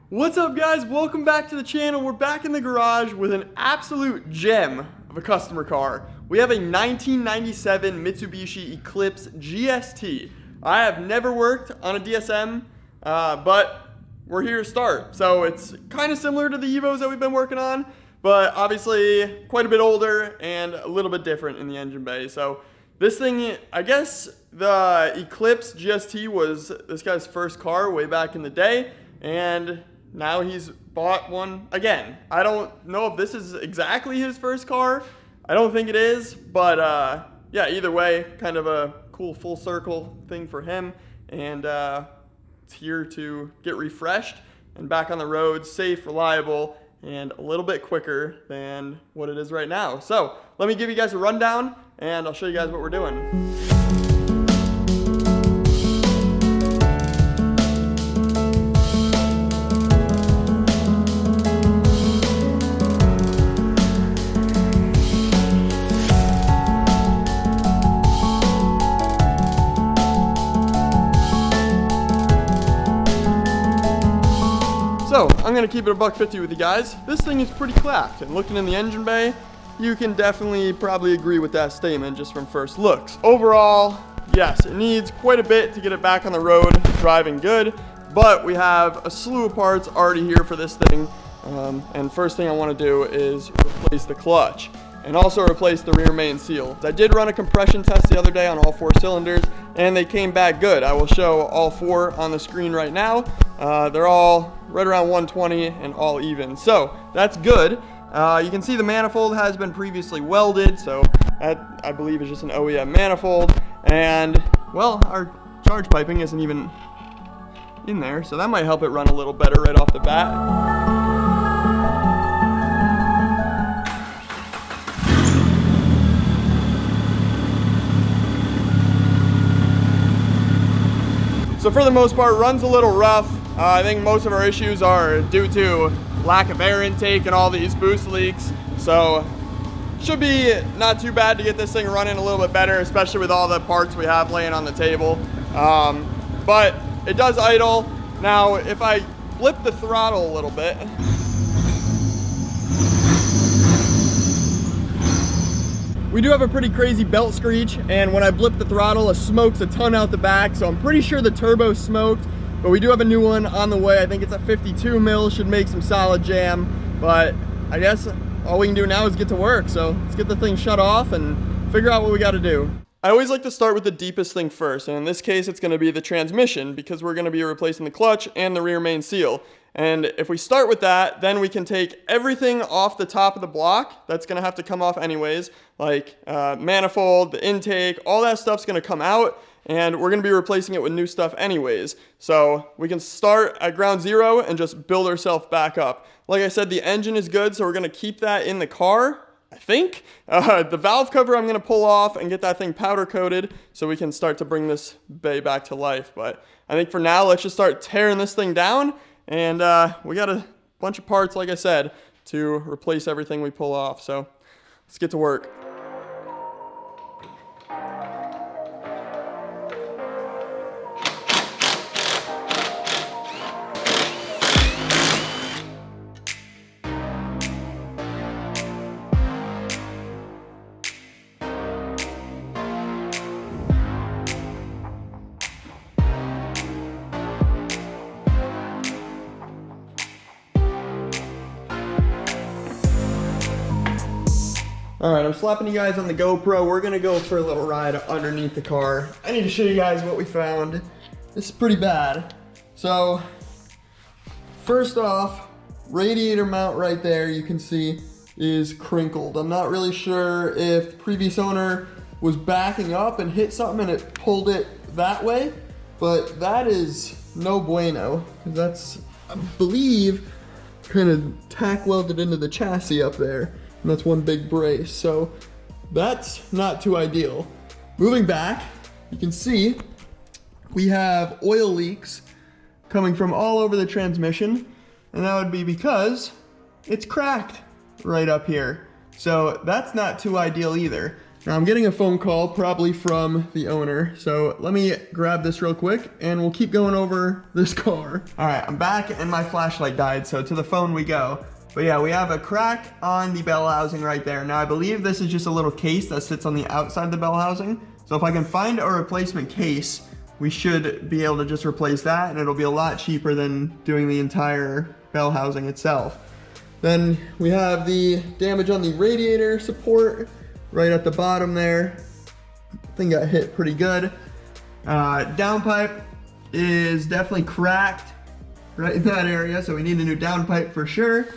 What's up guys, welcome back to the channel. We're back in the garage with an absolute gem of a customer car. We have a 1997 Mitsubishi Eclipse GS-T. I have never worked on a DSM, but we're here to start. So it's kind of similar to the Evos that we've been working on, but obviously quite a bit older and a little bit different in the engine bay. So this thing, I guess the Eclipse GS-T was this guy's first car way back in the day, and now he's bought one again. I don't know if this is exactly his first car. I don't think it is, but yeah, either way, kind of a cool full circle thing for him. And it's here to get refreshed and back on the road, safe, reliable, and a little bit quicker than what it is right now. So let me give you guys a rundown and I'll show you guys what we're doing. So, I'm going to keep it $150 with you guys. This thing is pretty clapped, and looking in the engine bay, you can definitely probably agree with that statement just from first looks. Overall, yes, it needs quite a bit to get it back on the road, driving good, but we have a slew of parts already here for this thing, and first thing I want to do is replace the clutch, and also replace the rear main seal. I did run a compression test the other day on all 4 cylinders, and they came back good. I will show all 4 on the screen right now. They're all right around 120 and all even. So that's good. You can see the manifold has been previously welded, so that I believe is just an OEM manifold. And well, our charge piping isn't even in there, so that might help it run a little better right off the bat. So for the most part, runs a little rough. I think most of our issues are due to lack of air intake and all these boost leaks. So should be not too bad to get this thing running a little bit better, especially with all the parts we have laying on the table. But it does idle. Now, if I flip the throttle a little bit, we do have a pretty crazy belt screech, and when I blip the throttle, it smokes a ton out the back, so I'm pretty sure the turbo smoked, but we do have a new one on the way. I think it's a 52 mil, should make some solid jam, but I guess all we can do now is get to work, so let's get the thing shut off and figure out what we gotta do. I always like to start with the deepest thing first, and in this case it's gonna be the transmission, because we're gonna be replacing the clutch and the rear main seal. And if we start with that, then we can take everything off the top of the block that's gonna have to come off anyways, like manifold, the intake, all that stuff's gonna come out, and we're gonna be replacing it with new stuff anyways. So we can start at ground zero and just build ourselves back up. Like I said, the engine is good, so we're gonna keep that in the car, I think. The valve cover I'm gonna pull off and get that thing powder coated so we can start to bring this bay back to life. But I think for now, let's just start tearing this thing down. And we got a bunch of parts, like I said, to replace everything we pull off. So let's get to work. All right, I'm slapping you guys on the GoPro. We're gonna go for a little ride underneath the car. I need to show you guys what we found. This is pretty bad. So, first off, radiator mount right there, you can see, is crinkled. I'm not really sure if the previous owner was backing up and hit something and it pulled it that way, but that is no bueno, because that's, I believe, kind of tack welded into the chassis up there. And that's one big brace, so that's not too ideal. Moving back, you can see we have oil leaks coming from all over the transmission, and that would be because it's cracked right up here. So that's not too ideal either. Now I'm getting a phone call, probably from the owner. So let me grab this real quick and we'll keep going over this car. All right, I'm back and my flashlight died, so to the phone we go. But yeah, we have a crack on the bell housing right there. Now I believe this is just a little case that sits on the outside of the bell housing. So if I can find a replacement case, we should be able to just replace that, and it'll be a lot cheaper than doing the entire bell housing itself. Then we have the damage on the radiator support right at the bottom there. Thing got hit pretty good. Downpipe is definitely cracked right in that area, so we need a new downpipe for sure.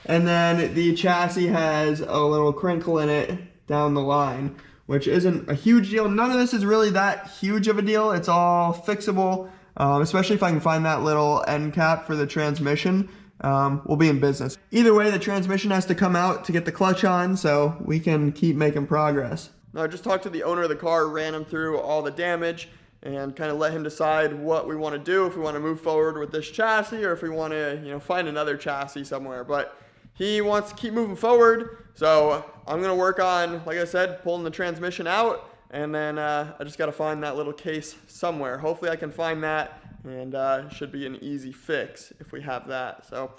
And then the chassis has a little crinkle in it down the line, which isn't a huge deal. None of this is really that huge of a deal. It's all fixable, especially if I can find that little end cap for the transmission. We'll be in business. Either way, the transmission has to come out to get the clutch on, so we can keep making progress. Now, I just talked to the owner of the car, ran him through all the damage, and kind of let him decide what we want to do, if we want to move forward with this chassis or if we want to, find another chassis somewhere. But he wants to keep moving forward, so I'm going to work on, like I said, pulling the transmission out, and then I just got to find that little case somewhere. Hopefully I can find that, and it should be an easy fix if we have that. So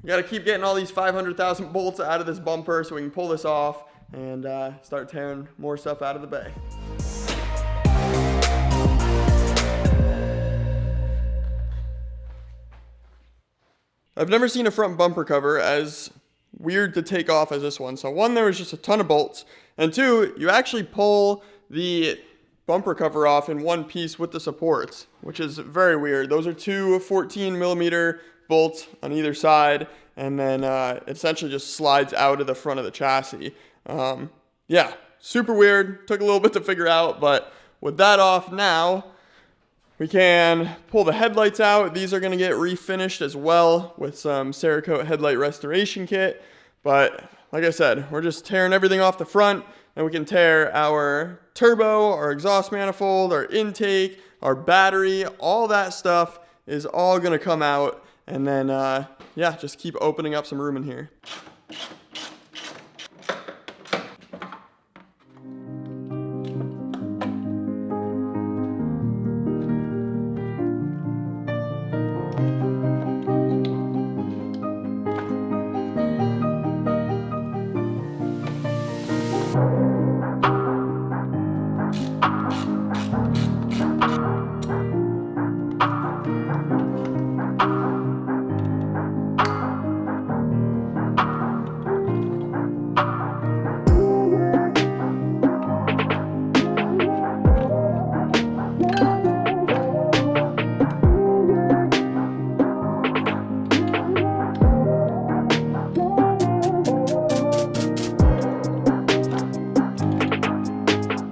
we got to keep getting all these 500,000 bolts out of this bumper so we can pull this off and start tearing more stuff out of the bay. I've never seen a front bumper cover as weird to take off as this one. So one, there was just a ton of bolts, and two, you actually pull the bumper cover off in one piece with the supports, which is very weird. Those are two 14mm bolts on either side, and then it essentially just slides out of the front of the chassis. Yeah, super weird. Took a little bit to figure out, but with that off now, we can pull the headlights out. These are going to get refinished as well with some Cerakote headlight restoration kit. But like I said, we're just tearing everything off the front, and we can tear our turbo, our exhaust manifold, our intake, our battery. All that stuff is all going to come out, and then yeah, just keep opening up some room in here.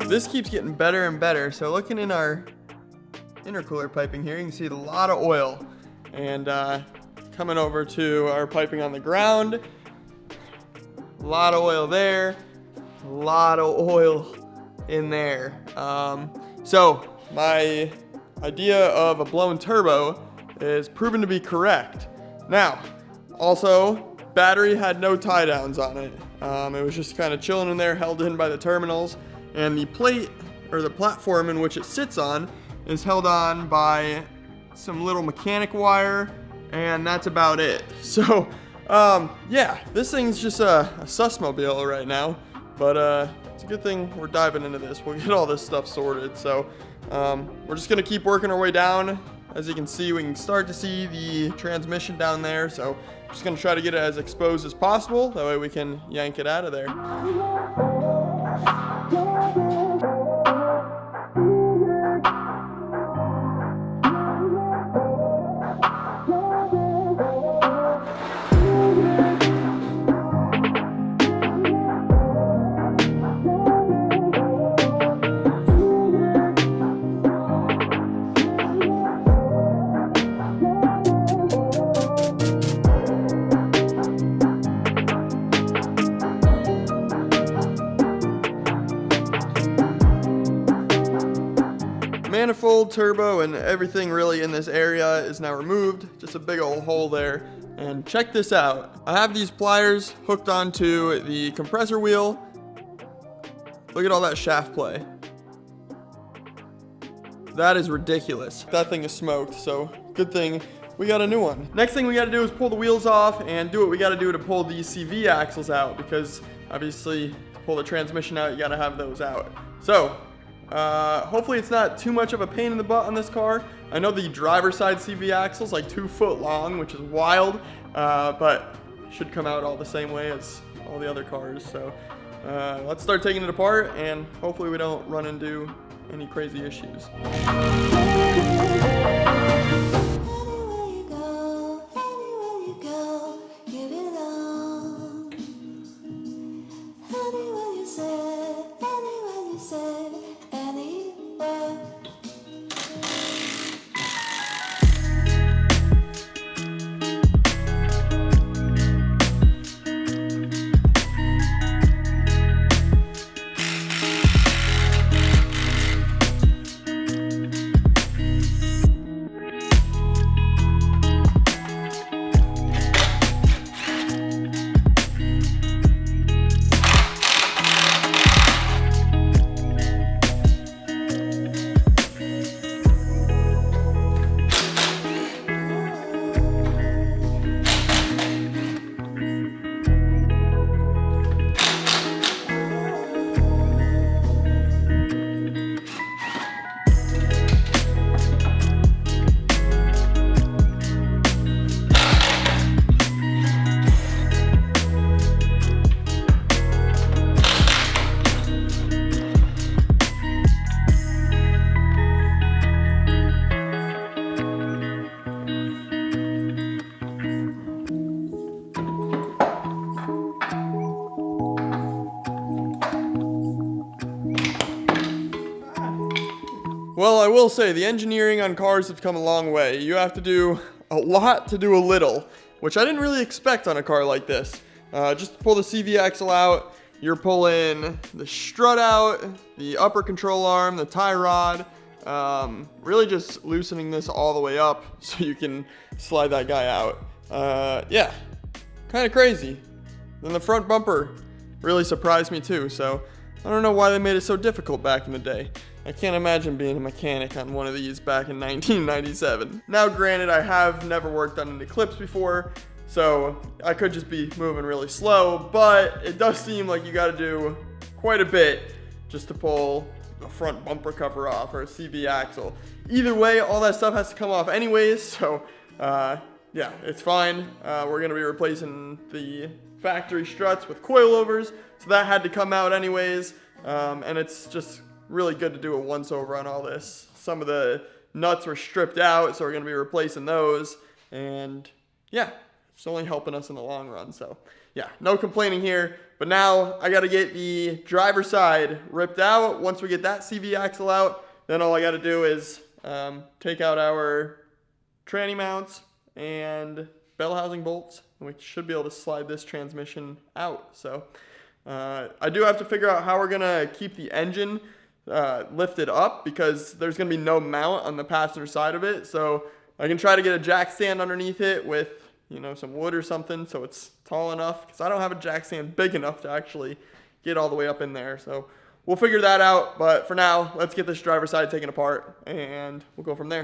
This keeps getting better and better. So looking in our intercooler piping here, you can see a lot of oil. And coming over to our piping on the ground, a lot of oil there, a lot of oil in there. So my idea of a blown turbo is proven to be correct. Now, also, battery had no tie downs on it. It was just kind of chilling in there, held in by the terminals. And the plate, or the platform in which it sits on, is held on by some little mechanic wire, and that's about it. So, yeah, this thing's just a susmobile right now, but it's a good thing we're diving into this. We'll get all this stuff sorted. So, we're just gonna keep working our way down. As you can see, we can start to see the transmission down there, so just gonna try to get it as exposed as possible. That way we can yank it out of there. Manifold, turbo, and everything really in this area is now removed. Just a big old hole there. And check this out. I have these pliers hooked onto the compressor wheel. Look at all that shaft play. That is ridiculous. That thing is smoked, so good thing we got a new one. Next thing we gotta do is pull the wheels off and do what we gotta do to pull the CV axles out, because obviously to pull the transmission out, you gotta have those out. So, hopefully it's not too much of a pain in the butt on this car. I know the driver's side CV axle is like 2 foot long, which is wild, but should come out all the same way as all the other cars. So let's start taking it apart, and hopefully we don't run into any crazy issues. Well, I will say the engineering on cars have come a long way. You have to do a lot to do a little, which I didn't really expect on a car like this. Just to pull the CV axle out, you're pulling the strut out, the upper control arm, the tie rod, really just loosening this all the way up so you can slide that guy out. Yeah, kind of crazy. Then the front bumper really surprised me too, so I don't know why they made it so difficult back in the day. I can't imagine being a mechanic on one of these back in 1997. Now granted, I have never worked on an Eclipse before, so I could just be moving really slow, but it does seem like you gotta do quite a bit just to pull a front bumper cover off or a CV axle. Either way, all that stuff has to come off anyways, so yeah, it's fine. We're gonna be replacing the factory struts with coilovers, so that had to come out anyways, and it's just really good to do a once over on all this. Some of the nuts were stripped out, so we're gonna be replacing those, and yeah, it's only helping us in the long run. So yeah, no complaining here, but now I gotta get the driver's side ripped out. Once we get that CV axle out, then all I gotta do is take out our tranny mounts and bell housing bolts, and we should be able to slide this transmission out. So I do have to figure out how we're gonna keep the engine lifted up, because there's gonna be no mount on the passenger side of it. So I can try to get a jack stand underneath it with, you know, some wood or something so it's tall enough, because I don't have a jack stand big enough to actually get all the way up in there. So we'll figure that out, but for now, let's get this driver's side taken apart and we'll go from there.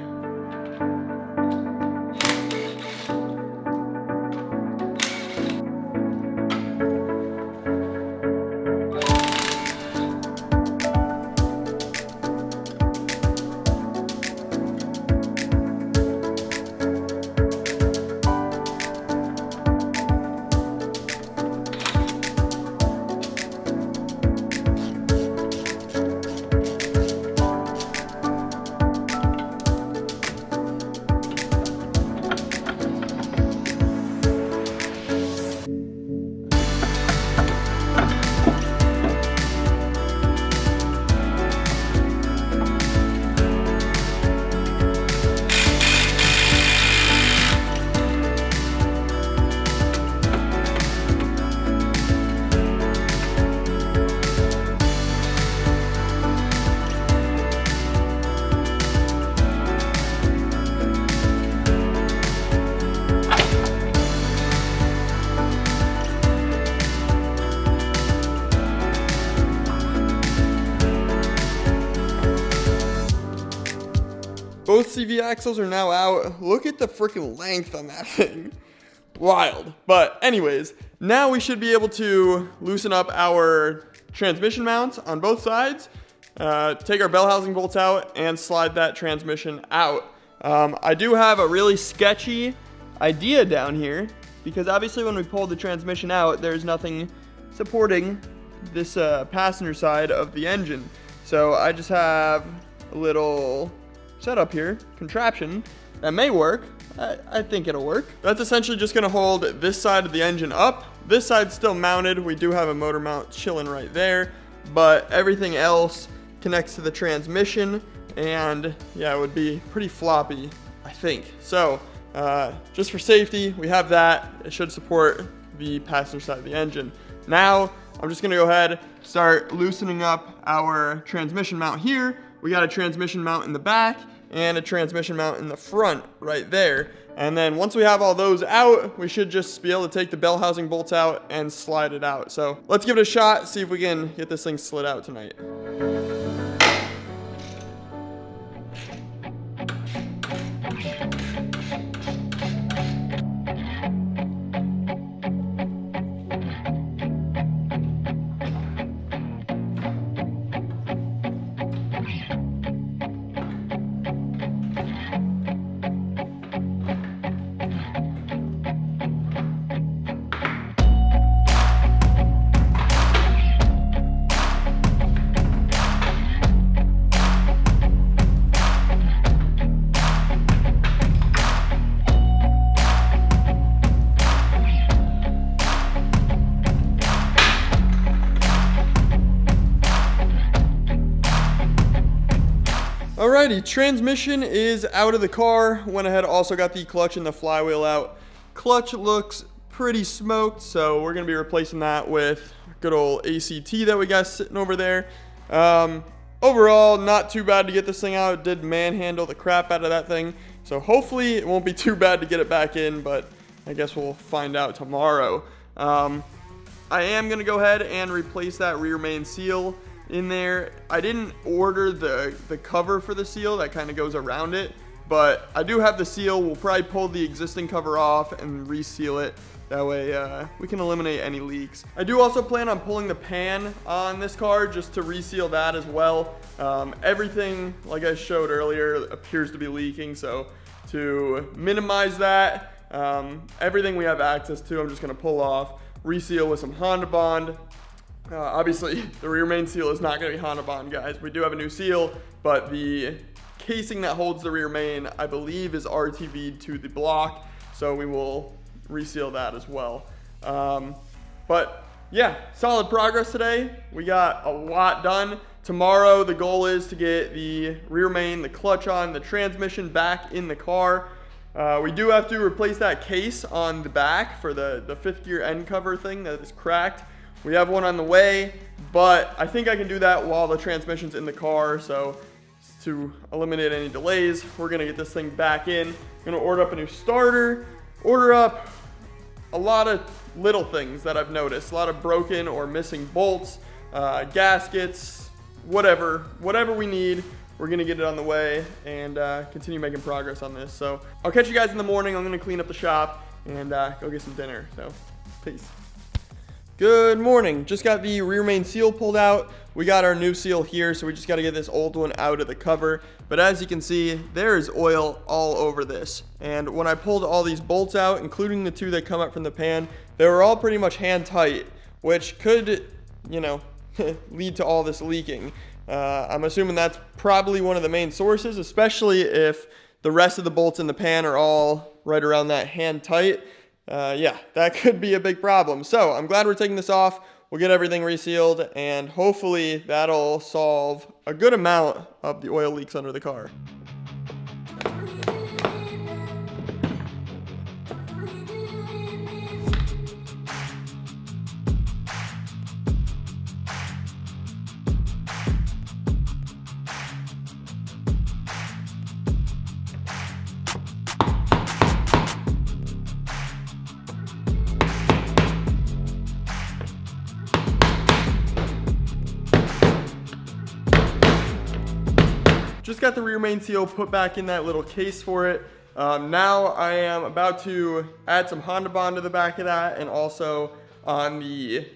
both CV axles are now out. Look at the freaking length on that thing. Wild. But anyways, now we should be able to loosen up our transmission mounts on both sides, take our bell housing bolts out, and slide that transmission out. I do have a really sketchy idea down here, because obviously when we pulled the transmission out, there's nothing supporting this passenger side of the engine. So I just have a little setup here, contraption, that may work. I think it'll work. That's essentially just gonna hold this side of the engine up. This side's still mounted. We do have a motor mount chilling right there, but everything else connects to the transmission, and yeah, it would be pretty floppy, I think. So just for safety, we have that. It should support the passenger side of the engine. Now, I'm just gonna go ahead, start loosening up our transmission mount here. We got a transmission mount in the back and a transmission mount in the front right there. And then once we have all those out, we should just be able to take the bell housing bolts out and slide it out. So let's give it a shot, see if we can get this thing slid out tonight. Alrighty, transmission is out of the car. Went ahead, also got the clutch and the flywheel out. Clutch looks pretty smoked, so we're gonna be replacing that with good old ACT that we got sitting over there. Overall, not too bad to get this thing out. It did manhandle the crap out of that thing, so hopefully it won't be too bad to get it back in, but I guess we'll find out tomorrow. I am gonna go ahead and replace that rear main seal in there. I didn't order the cover for the seal that kind of goes around it, but I do have the seal. We'll probably pull the existing cover off and reseal it. That way we can eliminate any leaks. I do also plan on pulling the pan on this car just to reseal that as well. Everything, like I showed earlier, appears to be leaking, so to minimize that, everything we have access to, I'm just gonna pull off, reseal with some Honda Bond. Obviously, the rear main seal is not going to be Honda Bond, guys. We do have a new seal, but the casing that holds the rear main, I believe, is RTV'd to the block, so we will reseal that as well. But yeah, solid progress today. We got a lot done. Tomorrow, the goal is to get the rear main, the clutch on, the transmission back in the car. We do have to replace that case on the back for the fifth gear end cover thing that is cracked. We have one on the way, but I think I can do that while the transmission's in the car. So to eliminate any delays, we're gonna get this thing back in. Gonna order up a new starter, order up a lot of little things that I've noticed, a lot of broken or missing bolts, gaskets, whatever we need. We're gonna get it on the way and continue making progress on this. So I'll catch you guys in the morning. I'm gonna clean up the shop and go get some dinner. So peace. Good morning. Just got the rear main seal pulled out. We got our new seal here, so we just got to get this old one out of the cover. But as you can see, there is oil all over this. And when I pulled all these bolts out, including the two that come up from the pan, they were all pretty much hand tight, which could, you know, lead to all this leaking. I'm assuming that's probably one of the main sources, especially if the rest of the bolts in the pan are all right around that hand tight. Yeah, that could be a big problem. So I'm glad we're taking this off. We'll get everything resealed, and hopefully that'll solve a good amount of the oil leaks under the car. Just just got the rear main seal put back in that little case for it. Now I am about to add some Honda Bond to the back of that, and also on the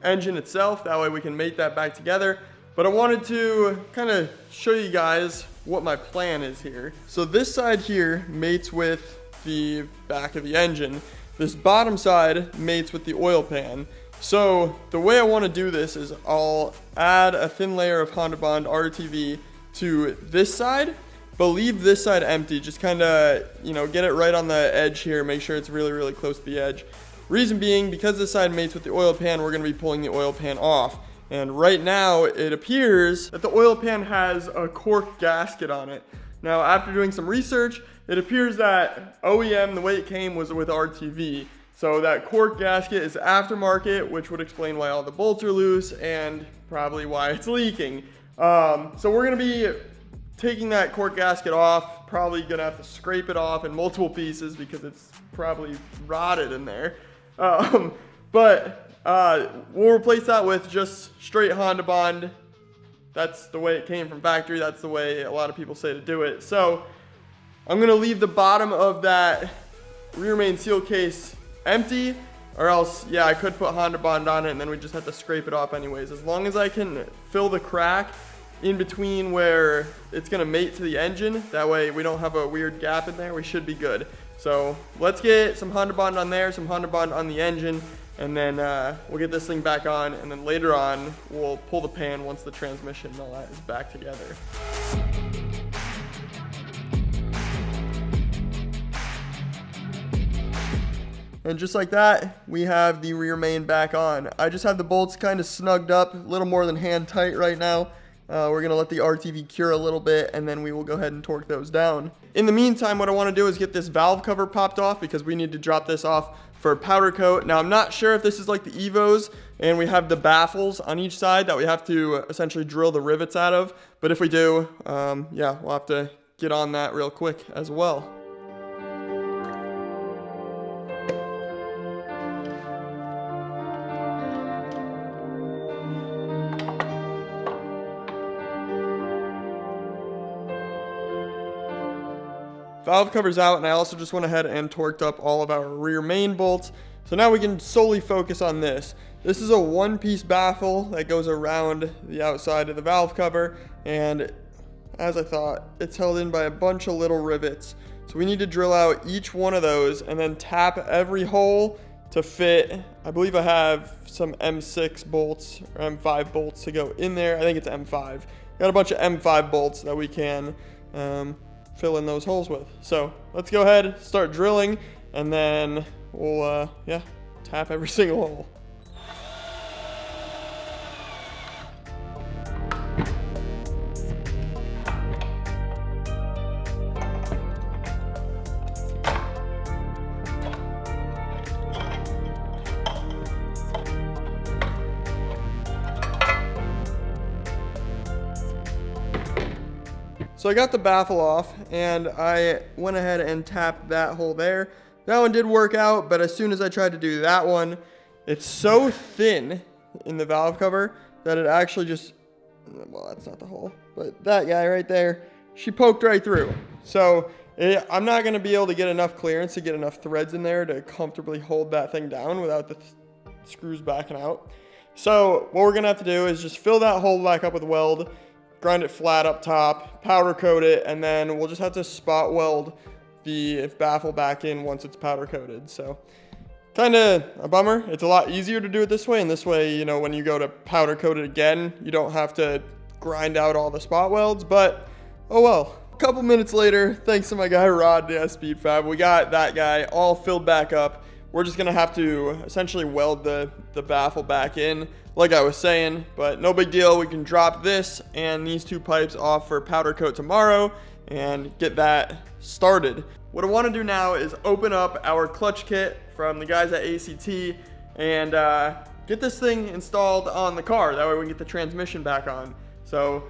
engine itself. That way we can mate that back together. But I wanted to kind of show you guys what my plan is here. So this side here mates with the back of the engine. This bottom side mates with the oil pan. So the way I want to do this is I'll add a thin layer of Honda Bond RTV to this side, but leave this side empty. Just kind of, you know, get it right on the edge here. Make sure it's really, really close to the edge. Reason being, because this side mates with the oil pan, we're going to be pulling the oil pan off. And right now, it appears that the oil pan has a cork gasket on it. Now, after doing some research, it appears that OEM, the way it came, was with RTV. So that cork gasket is aftermarket, which would explain why all the bolts are loose and probably why it's leaking. So we're going to be taking that cork gasket off, probably going to have to scrape it off in multiple pieces because it's probably rotted in there. But we'll replace that with just straight Honda Bond. That's the way it came from factory. That's the way a lot of people say to do it. So I'm going to leave the bottom of that rear main seal case empty, or else, yeah, I could put Honda Bond on it and then we just have to scrape it off anyways. As long as I can fill the crack in between where it's going to mate to the engine, that way we don't have a weird gap in there, we should be good. So let's get some Honda Bond on there, some Honda Bond on the engine, and then we'll get this thing back on, and then later on we'll pull the pan once the transmission and all that is back together. And just like that, we have the rear main back on. I just have the bolts kind of snugged up, a little more than hand tight right now. We're gonna let the RTV cure a little bit, and then we will go ahead and torque those down. In the meantime, what I wanna do is get this valve cover popped off because we need to drop this off for powder coat. Now, I'm not sure if this is like the Evos, and we have the baffles on each side that we have to essentially drill the rivets out of. But if we do, yeah, we'll have to get on that real quick as well. Valve cover's out, and I also just went ahead and torqued up all of our rear main bolts. So now we can solely focus on this. This is a one-piece baffle that goes around the outside of the valve cover, and as I thought, it's held in by a bunch of little rivets. So we need to drill out each one of those and then tap every hole to fit. I believe I have some M6 bolts or M5 bolts to go in there. I think it's M5. Got a bunch of M5 bolts that we can fill in those holes with. So let's go ahead, start drilling, and then we'll yeah, tap every single hole. So I got the baffle off, and I went ahead and tapped that hole there. That one did work out, but as soon as I tried to do that one, it's so thin in the valve cover that it actually just, well, that's not the hole, but that guy right there, she poked right through. So I'm not going to be able to get enough clearance to get enough threads in there to comfortably hold that thing down without the screws backing out. So what we're going to have to do is just fill that hole back up with weld, grind it flat up top, powder coat it, and then we'll just have to spot weld the baffle back in once it's powder coated. So kind of a bummer. It's a lot easier to do it this way, and this way, you know, when you go to powder coat it again, you don't have to grind out all the spot welds, but oh well. A couple minutes later, thanks to my guy Rod at Speed Fab, we got that guy all filled back up. We're just gonna have to essentially weld the baffle back in, like I was saying, but no big deal. We can drop this and these two pipes off for powder coat tomorrow and get that started. What I want to do now is open up our clutch kit from the guys at ACT and get this thing installed on the car. That way we can get the transmission back on. So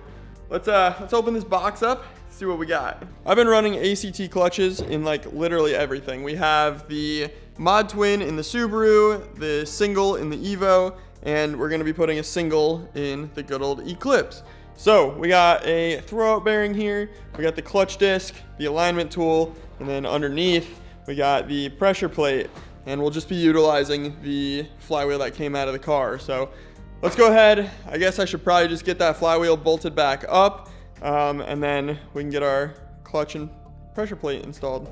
let's open this box up, see what we got. I've been running ACT clutches in like literally everything. We have the Mod Twin in the Subaru, the single in the Evo, and we're gonna be putting a single in the good old Eclipse. So we got a throwout bearing here, we got the clutch disc, the alignment tool, and then underneath we got the pressure plate, and we'll just be utilizing the flywheel that came out of the car. So let's go ahead. I guess I should probably just get that flywheel bolted back up, and then we can get our clutch and pressure plate installed.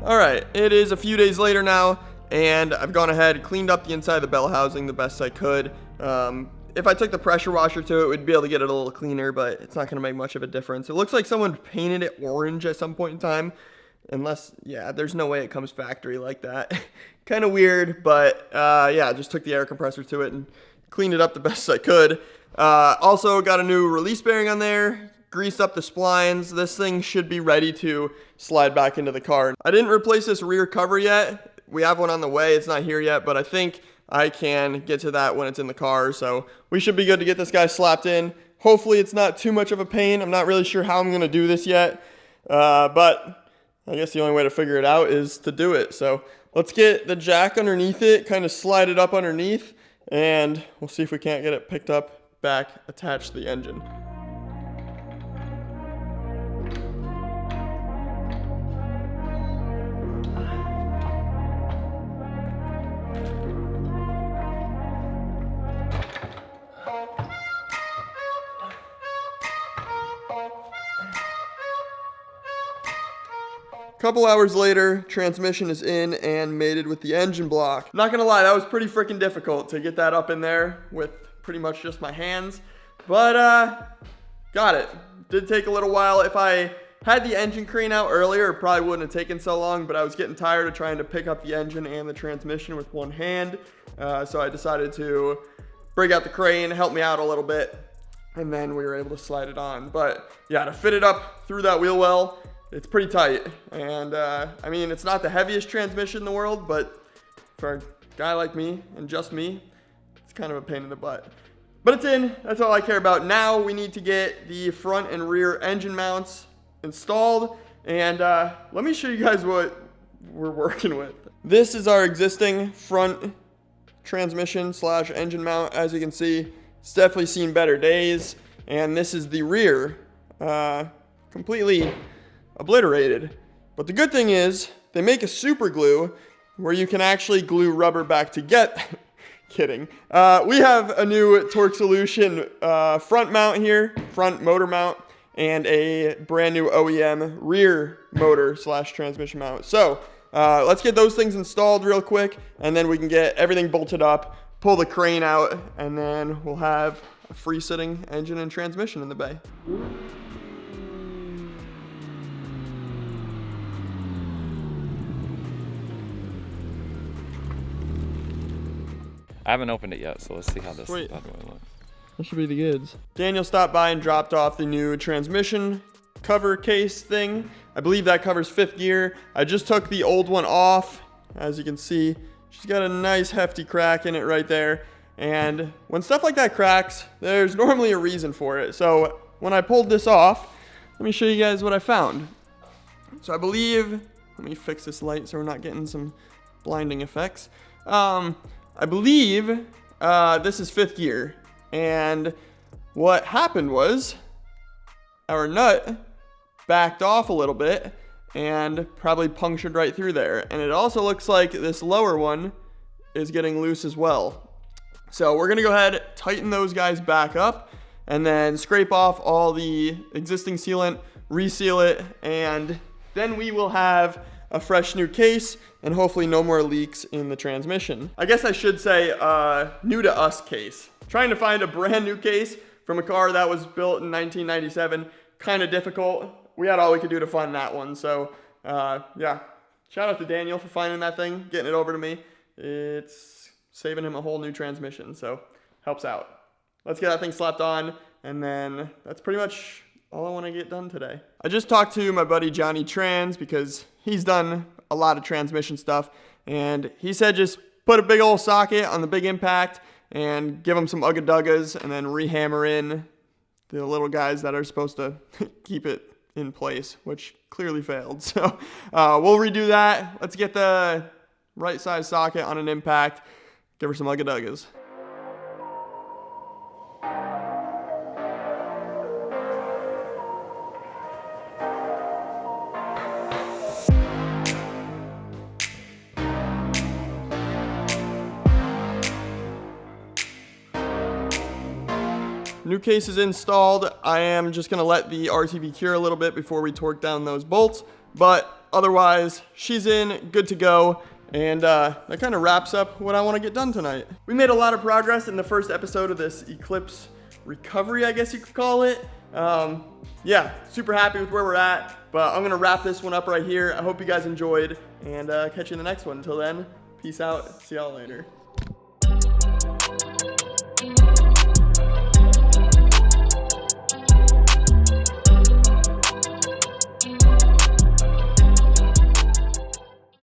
All right, it is a few days later now, and I've gone ahead and cleaned up the inside of the bell housing the best I could. If I took the pressure washer to it, we'd be able to get it a little cleaner, but it's not going to make much of a difference. It looks like someone painted it orange at some point in time, unless, yeah, there's no way it comes factory like that. Kind of weird, but yeah, I just took the air compressor to it and cleaned it up the best I could. Also got a new release bearing on there. Greased up the splines. This thing should be ready to slide back into the car. I didn't replace this rear cover yet. We have one on the way. It's not here yet, but I think I can get to that when it's in the car. So we should be good to get this guy slapped in. Hopefully it's not too much of a pain. I'm not really sure how I'm going to do this yet, but I guess the only way to figure it out is to do it. So let's get the jack underneath it, kind of slide it up underneath, and we'll see if we can't get it picked up back attached to the engine. Couple hours later, transmission is in and mated with the engine block. Not gonna lie, that was pretty freaking difficult to get that up in there with pretty much just my hands, but got it. Did take a little while. If I had the engine crane out earlier, it probably wouldn't have taken so long, but I was getting tired of trying to pick up the engine and the transmission with one hand, so I decided to break out the crane, help me out a little bit, and then we were able to slide it on. But yeah, to fit it up through that wheel well, it's pretty tight, and I mean, it's not the heaviest transmission in the world, but for a guy like me, and just me, it's kind of a pain in the butt. But it's in, that's all I care about. Now we need to get the front and rear engine mounts installed, and let me show you guys what we're working with. This is our existing front transmission slash engine mount. As you can see, it's definitely seen better days, and this is the rear, completely obliterated. But the good thing is they make a super glue where you can actually glue rubber back together. Kidding. We have a new Torque Solution front mount here, front motor mount, and a brand new OEM rear motor slash transmission mount. So let's get those things installed real quick, and then we can get everything bolted up, pull the crane out, and then we'll have a free sitting engine and transmission in the bay. I haven't opened it yet, so let's see how this bad boy looks. That should be the goods. Daniel stopped by and dropped off the new transmission cover case thing. I believe that covers 5th gear. I just took the old one off. As you can see, she's got a nice hefty crack in it right there. And when stuff like that cracks, there's normally a reason for it. So when I pulled this off, let me show you guys what I found. So I believe, let me fix this light so we're not getting some blinding effects. I believe this is 5th gear, and what happened was our nut backed off a little bit and probably punctured right through there, and it also looks like this lower one is getting loose as well. So we're gonna go ahead, tighten those guys back up, and then scrape off all the existing sealant, reseal it, and then we will have a fresh new case, and hopefully no more leaks in the transmission. I guess I should say new to us case. Trying to find a brand new case from a car that was built in 1997, kind of difficult. We had all we could do to find that one. So yeah, shout out to Daniel for finding that thing, getting it over to me. It's saving him a whole new transmission, so helps out. Let's get that thing slapped on, and then that's pretty much all I want to get done today. I just talked to my buddy Johnny Trans because he's done a lot of transmission stuff, And he said just put a big old socket on the big impact and give them some ugga-duggas and then rehammer in the little guys that are supposed to keep it in place, which clearly failed. So we'll redo that. Let's get the right size socket on an impact, give her some ugga-duggas. New case is installed. I am just gonna let the RTV cure a little bit before we torque down those bolts, but otherwise she's in, good to go. And that kind of wraps up what I want to get done tonight. We made a lot of progress in the first episode of this Eclipse recovery, I guess you could call it. Yeah, super happy with where we're at, but I'm gonna wrap this one up right here. I hope you guys enjoyed, and catch you in the next one. Until then, peace out, see y'all later.